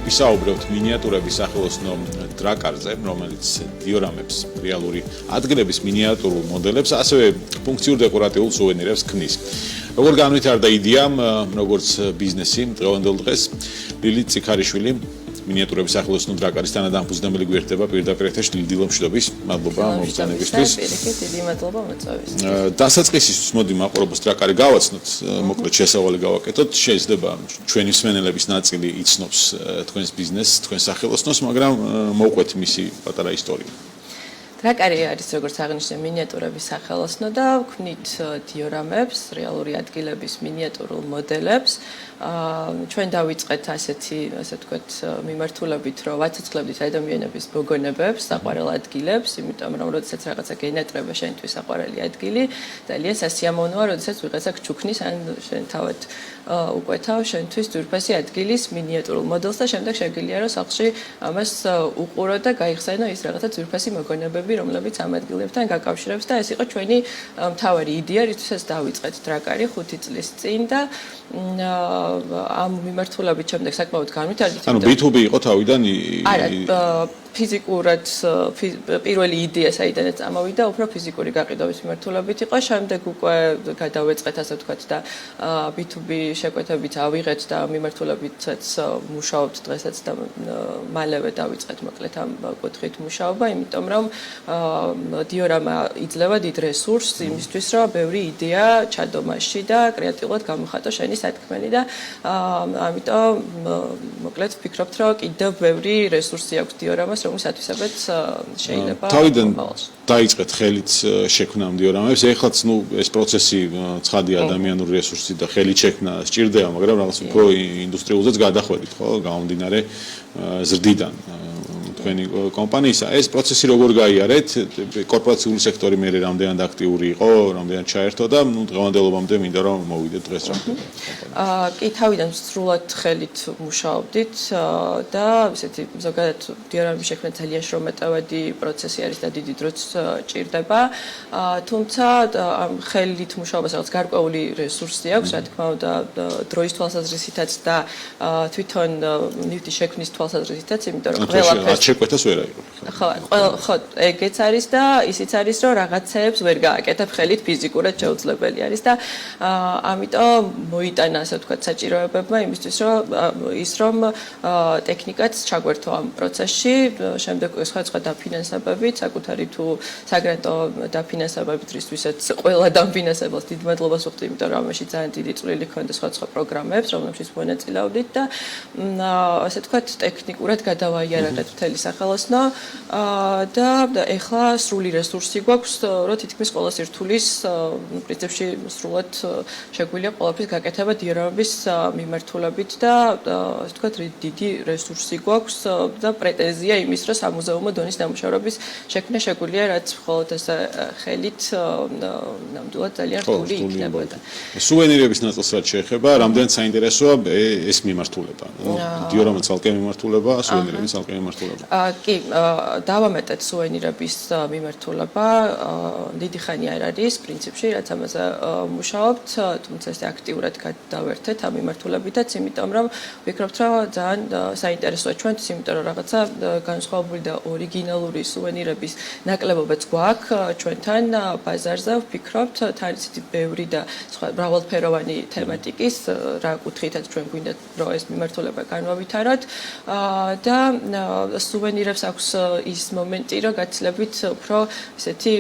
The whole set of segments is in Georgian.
ვისაუბრებთ მინიატურების სახელოსნო დრაკარზე, რომელიც დიორამებს, რეალური ადგილების მინიატურულ მოდელებს, ასევე ფუნქციურ დეკორატიულ სუვენირებს ქმნის. როგორ განვითარდა იდეამ, როგორც ბიზნესი დღევანდელ დღეს, ლილით ციქარიშვილი მინიატურების სახელოსნო დრაკარის თანადამფუძნებელი გვერდება პირდაპირ ეთერში დილდილო მშვიდობის. მადლობა მოგზაურობისთვის. დიდი მადლობა მოწვევის. დასაწყისისთვის მოდი მაყურებელს დრაკარი გავაცნოთ, მოკლედ შესავალი გავაკეთოთ. შეიძლება ჩვენი მსმენელების ნაწილი იცნობს თქვენს ბიზნესს, თქვენს სახელოსნოს, მაგრამ მოვყვეთ მისი პატარა ისტორია. დრაკარი არის როგორც აღნიშნე მინიატურების სახელოსნო და ვქმნით დიორამებს, რეალური ადგილების მინიატურულ მოდელებს. ჩვენ დავიწყეთ ასეთი, ასე ვთქვათ, მიმართულებით, რომ ვაცოცხლებდით ადამიანების მოგონებებს, საყვარელ ადგილებს, იმიტომ რომ როდესაც რაღაცა გენატრება შენთვის საყვარელი ადგილი, ძალიან სასიამოვნოა, როდესაც ვიღაცა გჩუქნის ან შენ თავად უკვეთავ შენთვის ძვირფასი ადგილის მინიატურულ მოდელს და შემდეგ შეგვიძლია რომ სახლში ამას უყურო და გაიხსენო ის რაღაცა ძვირფასი მოგონებები, რომლებიც ამ ადგილებთან გაკავშირებს და ეს იყო ჩვენი მთავარი იდეა, რითვისაც დავიწყეთ დრაკარი 5 წლის წინ და ამ მიმართულებით შემდეგ საკმაოდ განვითარდით. ანუ B2B იყო თავიდან არა, ფიზიკურად პირველი იდეა საიდანაც ამოვიდა, უფრო ფიზიკური გაყიდვების მიმართულებით იყო, შემდეგ უკვე გადავეწყეთ ასე ვთქვათ და B2B შეკვეთებით ავიღეთ და მიმართულებითაც მუშაობთ დღესაც და მალევე დავიწყეთ მოკლედ ამ კუთხით მუშაობა, იმიტომ რომ დიორამა იძლევა დიდ რესურსს იმისთვის, რომ ბევრი იდეა ჩადო მასში და კრეატიულად გამოხატო შენი სათქმელი და ამიტომ მოკლედ ვფიქრობთ, რომ კიდევ ბევრი რესურსი აქვს დიორამას, რომლისათვისაც შეიძლება თავიდან დაიწყეთ ხელით შექმნა დიორამებს. ეხლაც ეს პროცესი ცხადია ადამიანური რესურსი და ხელით შექმნა სჭირდება, მაგრამ რაღაც უფრო ინდუსტრიულზეც გადახვედით, ხო, გამომდინარე ზრდიდან თქვენი კომპანიისა. ეს პროცესი როგორ გაიარეთ? კორპორაციული სექტორი მე რამდენად აქტიური იყო, რამდენად ჩაერთო და დღევანდელობამდე მინდა რომ მოვიდეთ დღეს რა. კი, თავიდან სრულად ხელით მუშაობდით და ესეთი ზოგადად დიორამების შექმნა ძალიან შრომატევადი პროცესი არის და დიდი დროც ჭირდება. თუმცა ამ ხელით მუშაობას რაღაც გარკვეული რესურსი აქვს, რა თქმა უნდა, დროის თვალსაზრისითაც და თვითონ ნივთის შექმნის თვალსაზრისითაც, იმიტომ რომ ყველაფერს შეკვეთას ვერ აიღო. ხო, ეგეც არის და ისიც არის, რომ რაღაცეებს ვერ გააკეთებ ხელით ფიზიკურად შეუძლებელი არის და ამიტომ მოიტანა ასე ვთქვათ საჭიროებებმა იმისთვის, რომ ის რომ ტექნიკაც ჩაგვერთო ამ პროცესში, შემდეგ სხვა დაფინანსებებით, საკუთარი თუ საგრანტო დაფინანსებებით, რისთვისაც ყველა დაფინანსებელს დიდ მადლობას ვუხდი, იმიტომ რომ ამაში ძალიან დიდი წვლილი ჰქონდა სხვა პროგრამებს, რომლებშიც მონაწილეობდით და ასე ვთქვათ ტექნიკურად გადავაიარაღეთ მთელი სახელოსნო და ეხლა სრული რესურსი გვაქვს, რომ თითქმის ყველა სირთულის პრინციპში სრულად შეგვიძლია ყველაფრის გაკეთება დიორამების მიმართულებით და ასე ვთქვათ დიდი რესურსი გვაქვს და პრეტენზია იმის, რომ სამუზეუმო დონის ნამუშევრების შექმნა შეგვიძლია, რაც მხოლოდ ეს ხელით ნამდვილად ძალიან რთული იქნებოდა. სუვენირების ნაწილს რაც შეეხება, რამდენად საინტერესოა ეს მიმართულება. დიორამა ცალკე მიმართულება, სუვენირები ცალკე მიმართულება. კი, დავამეტეთ სუვენირების მიმართულება, დიდი ხანი არ არის პრინციპში, რაც ამაზე მუშაობთ, თუმცა ეს აქტიურად გადავერთეთ ამ მიმართულებითაც, იმიტომ რომ ვფიქრობთ, რომ ძალიან საინტერესოა ჩვენთვის, იმიტომ რომ რაღაცა განსხვავებული და ორიგინალური სუვენირების ნაკლებობაც გვაქვს ჩვენთან ბაზარზე, ვფიქრობთ, თან ისეთი ბევრი და სხვა მრავალფეროვანი თემატიკის, რა კუთხითაც ჩვენ გვინდა რომ ეს მიმართულება განვავითაროთ და სუვენირებს აქვს ის მომენტი, რომ გაცილებით უფრო ესეთი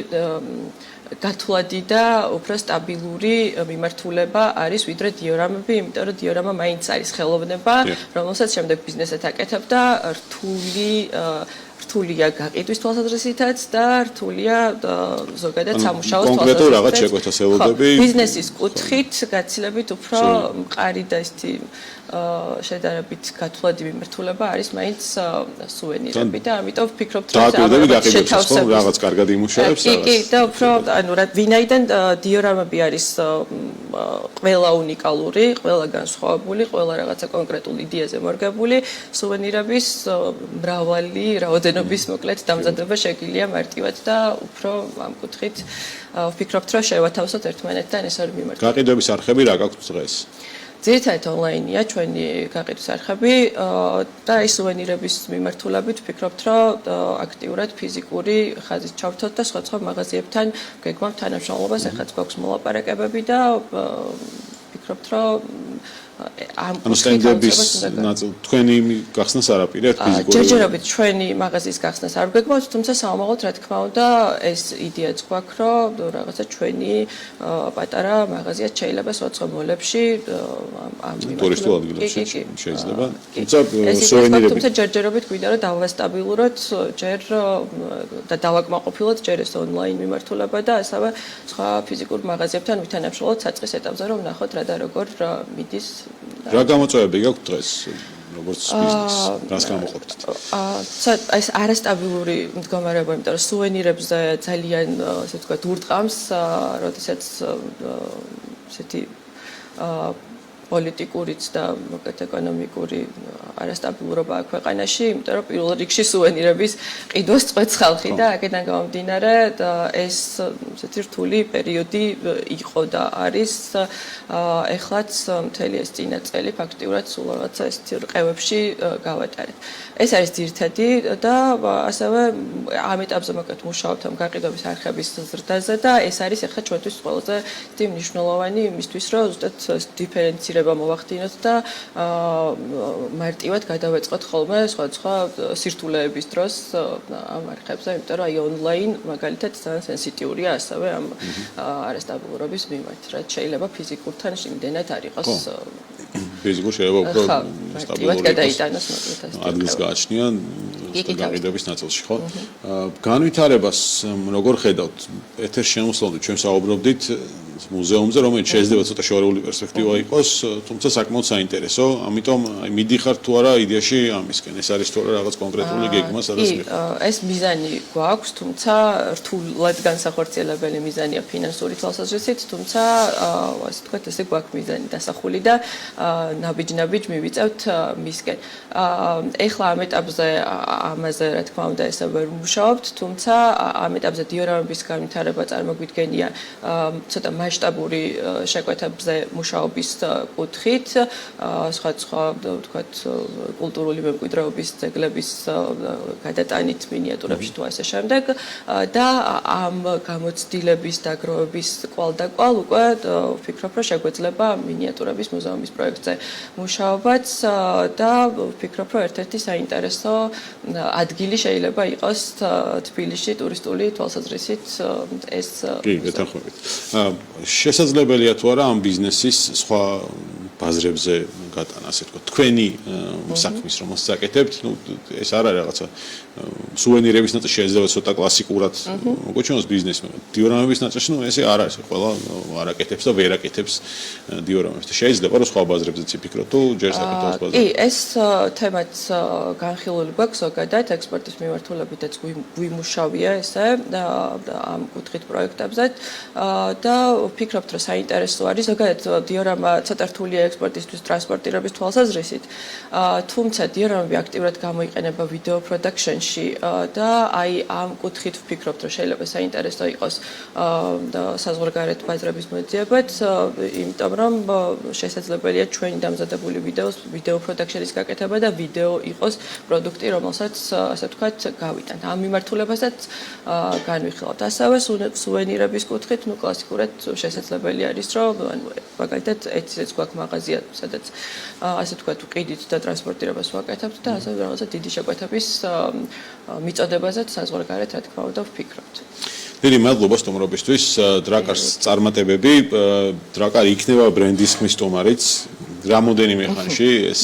გათვლადი და უფრო სტაბილური მიმართულება არის ვიდრე დიორამები, იმიტომ რომ დიორამა მაინც არის ხელოვნება, რომელსაც შემდეგ ბიზნესად აკეთებ და რთულია გაყიდვის თვალსაზრისითაც და რთულია ზოგადად სამუშაოს თვალსაზრისითაც. კონკრეტულ რაღაც შეკვეთასელობები ბიზნესის კუთხით გაცილებით უფრო მყარი და ისეთი შედარებით გათვლადი მიმართულება არის მაინც სუვენირები და ამიტომ ვფიქრობთ რომ შეთავსებთ რაღაც კარგად იმუშავებს რაღაც. კი, და უფრო ანუ ვინაიდან დიორამები არის ყველა უნიკალური, ყველა განსხვავებული, ყველა რაღაცა კონკრეტულ იდეაზე მორგებული, სუვენირების მრავალი რაოდენობის მოკლედ დამზადება შეგვიძლია მარტივად და უფრო ამ კუთხით ვფიქრობთ რომ შევათავსოთ ერთმანეთთან ეს ორი მიმართულება. გაყიდვების არხები რა გაქვთ დღეს? ძირითადად ონლაინია ჩვენი გაყიდვის არხები და ეს სუვენირების მიმართულებით ვფიქრობთ, რომ აქტიურად ფიზიკური ხაზით ჩავთოთ და სხვა მაღაზიებთან გეგმავთ თანამშრომლობას, ახაც გვაქვს მოლაპარაკებები და ვფიქრობთ, რომ ანუ სტენდების თქვენი გახსნას არ აპირებთ ფიზიკური ჯერჯერობით ჩვენი მაღაზიის გახსნას არ გვეგმავთ, თუმცა საომაღოდ რა თქმა უნდა ეს იდეაც გვაქვს, რომ რაღაცა ჩვენი პატარა მაღაზიაც შეიძლება სხვა მოლებში ამ ტურისტულ ადგილებში შეიძლება. თუმცა ჯერჯერობით გვინდა რომ დავასტაბილუროთ ჯერ და დავაკმაყოფილოთ ჯერ ეს ონლაინ მიმართულება და ასევე სხვა ფიზიკურ მაღაზიებთან ვითანამშრომლოთ საწყის ეტაპზე რომ ნახოთ რა და როგორ მიდის რა გამოწვევები გაქვთ დღეს როგორც ბიზნეს რას გამოყოფთ ეს არასტაბილური მდგომარეობა იმიტომ რომ სუვენირებზე ძალიან ასე ვთქვათ ურტყამს როდესაც ესეთი პოლიტიკურიც და მოკლედ ეკონომიკური არასტაბილურობა აქვს ქვეყანაში, იმიტომ რომ პირველ რიგში სუვენირების ყიდვას წყვეტს ხალხი და აქედან გამომდინარე ეს ესეთი რთული პერიოდი იყო და არის ეხლაც მთელი ეს წინა წელი ფაქტიურად სულ რაღაცა ეს რყევებში გავატარეთ. ეს არის ძირითადი და ასევე ამ ეტაპზე მოკლედ მუშაობთ ამ გაყიდვების არხების ზრდაზე და ეს არის ახლა ჩვენთვის ყველაზე მნიშვნელოვანი იმისთვის, რომ ზუსტად დიფერენცირება მოვახდინოთ და მარტივად გადავეწყოთ ხოლმე სხვა სირთულეების დროს ამ არხებზე, იმიტომ რომ აი ონლაინ მაგალითად ძალიან სენსიტიურია ასევე ამ არასტაბილურობის მიმართ, რაც შეიძლება ფიზიკურთან იმდენად არ იყოს ფიზიკურ შეიძლება უფრო სტაბილურად გადაიტანოს მოკლედ ადგილს გააჩნიან გაყიდვების ნაწილში, ხო? განვითარებას როგორ ხედავთ? ეთერ შემოსვლამდე ჩვენ საუბრობდით მუზეუმზე, რომელიც შეიძლება ცოტა შორეული პერსპექტივა იყოს, თუმცა საკმაოდ საინტერესო, ამიტომ მიდიხართ თუ არა იდეაში ამისკენ, ეს არის თუ არა რაღაც კონკრეტული გეგმა, სადაც ეს მიზანი გვაქვს, თუმცა რთულად განსახორციელებელი მიზანია ფინანსური თვალსაზრისით, თუმცა ასე ვთქვათ, ესე გვაქვს მიზანი დასახული და ნაბიჯ-ნაბიჯ მივიწევთ მისკენ. ეხლა ამ ეტაპზე ამაზე რა თქმა უნდა ესე ვერ ვმუშაობთ, თუმცა ამ ეტაპზე დიორამების განვითარება წარმოგვიდგენია ცოტა მასშტაბური შეკვეთებზე მუშაობის კუთხით, სხვა ვთქვათ კულტურული მემკვიდრეობის ძეგლების გადატანით მინიატურებში თუ ასე შემდეგ და ამ გამოცდილების დაგროვების კვალ უკვე ვფიქრობ, რომ შეგვეძლება მინიატურების მუზეუმის პროექტზე მუშაობაც და ვფიქრობ, რომ ერთ-ერთი საინტერესო ადგილი შეიძლება იყოს თბილისში ტურისტული თვალსაზრისით ეს კი, გეთანხმებით. შესაძლებელია თუ არა ამ ბიზნესის სხვა ბაზრებზე გატანა, ასე ვთქვათ, თქვენი საქმის რომელსაც აკეთებთ, ну ეს არ არის რაღაცა სუვენირების ნაწილი შეიძლება ცოტა კლასიკურად მოგვიჩვენოს ბიზნესმა. დიორამების ნაწილი, ну ესე არ არის, ყველა არ აკეთებს და ვერ აკეთებს დიორამებს. შეიძლება რომ სხვა ბაზრებზეც იფიქროთ თუ ჯერ საქართველოს ბაზრებზე. კი, ეს თემაც განხილული გვაქვს ზოგადად ექსპორტის მიმართულებითაც გვიმუშავია ესე ამ კუთხით პროექტებზე და ვფიქრობთ, რომ საინტერესო არის ზოგადად დიორამა ცოტა რთულია ექსპორტისთვის ტრანსპორტირების თვალსაზრისით, თუმცა დიორამები აქტიურად გამოიყენება ვიდეო პროდაქშენში და აი ამ კუთხით ვფიქრობთ, რომ შეიძლება საინტერესო იყოს საზღვარგარეთ ბაზრების მოძიებაც, იმიტომ რომ შესაძლებელია ჩვენი დამზადებული ვიდეო პროდაქშენის გაკეთება და ვიდეო იყოს პროდუქტი, რომელსაც ასე ვთქვათ, გავიტანთ. ამ მიმართულებასაც განვიხილავთ. ასევე სუვენირების კუთხით, ну კლასიკურად შესაძლებელი არის, რომ მაგალითად ეცეც გვაქვს მაღაზია, სადაც ასე ვთქვათ, ყიდით და ტრანსპორტირებას ვაკეთებთ და ასე რაღაცა დიდი შეკვეთების მიწოდებაზეც საზღვარგარეთ რა თქმა უნდა ვფიქრობთ. დიდი მადლობა სტუმრობისთვის. დრაკარს წარმატებები. დრაკარი იქნება ბრენდის ხმის სტუმარიც. რამოდენიმე ხანში ეს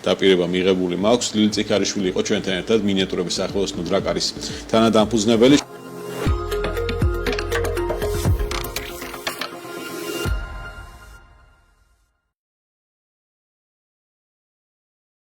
დაპირება მიღებული მაქვს. ლილი წიქარიშვილი იყო ჩვენთან ერთად მინიატურების სახელოსნო დრაკარის თანადამფუძნებელი.